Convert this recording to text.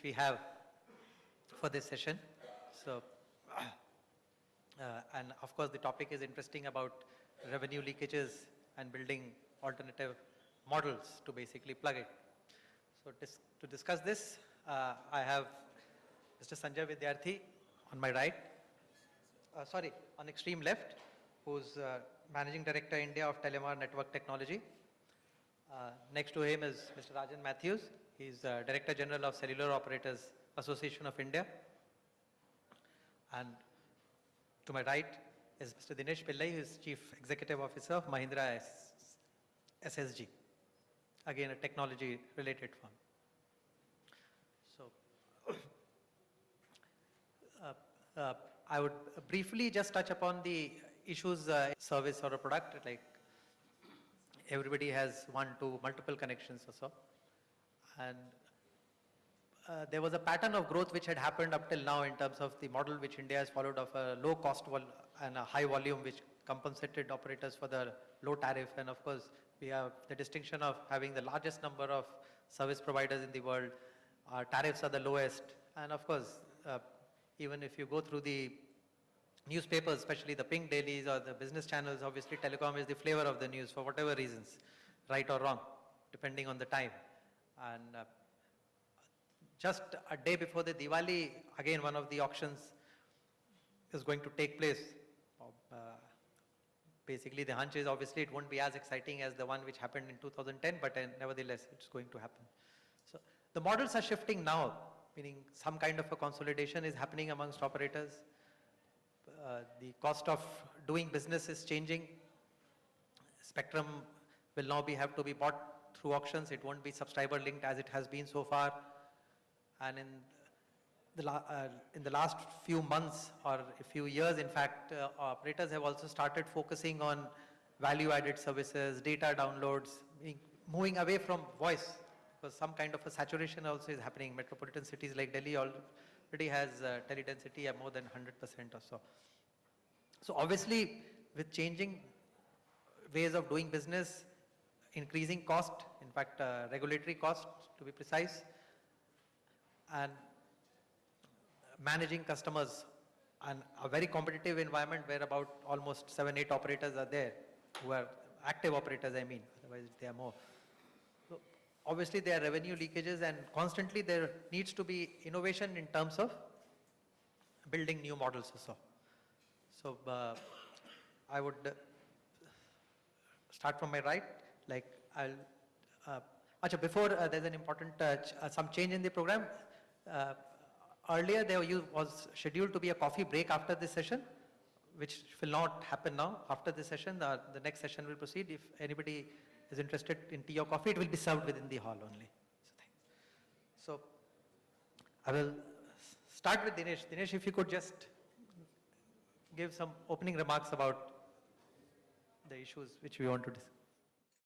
we have for this session. So, and of course the topic is interesting about revenue leakages and building alternative models to basically plug it. So to discuss this, I have Mr. Sanjay Vidyarthi on my right, on extreme left, who's Managing Director India of Telemar Network Technology. Next to him is Mr. Rajan Matthews. He's Director General of Cellular Operators Association of India. And to my right is Mr. Dinesh Pillai, who is Chief Executive Officer of Mahindra SSG, again a technology related firm. So I would briefly just touch upon the issues, service or a product, like everybody has one to multiple connections or so. And there was a pattern of growth which had happened up till now in terms of the model which India has followed of a low cost and a high volume, which compensated operators for the low tariff. And of course, we have the distinction of having the largest number of service providers in the world. Our tariffs are the lowest. And of course, even if you go through the newspapers, especially the pink dailies or the business channels, obviously telecom is the flavor of the news for whatever reasons, right or wrong, depending on the time. And just a day before the Diwali, again one of the auctions is going to take place. Basically the hunch is obviously it won't be as exciting as the one which happened in 2010, but nevertheless it's going to happen. So the models are shifting now, meaning some kind of a consolidation is happening amongst operators. The cost of doing business is changing. Spectrum will now have to be bought through auctions. It won't be subscriber linked as it has been so far. And in the last few months or a few years, in fact, operators have also started focusing on value-added services, data downloads, moving away from voice, because some kind of a saturation also is happening. Metropolitan cities like Delhi already has tele-density of more than 100% or so. So obviously, with changing ways of doing business, increasing cost, in fact, regulatory cost to be precise, and managing customers, and a very competitive environment where about almost 7-8 operators are there, who are active operators, I mean, otherwise there are more. So obviously there are revenue leakages, and constantly there needs to be innovation in terms of building new models also. So I would start from my right, like before there's an important, some change in the program. Earlier there was scheduled to be a coffee break after this session, which will not happen now. After this session, the next session will proceed. If anybody is interested in tea or coffee, it will be served within the hall only. So thanks. So I will start with Dinesh. Dinesh, if you could just give some opening remarks about the issues which we want to discuss.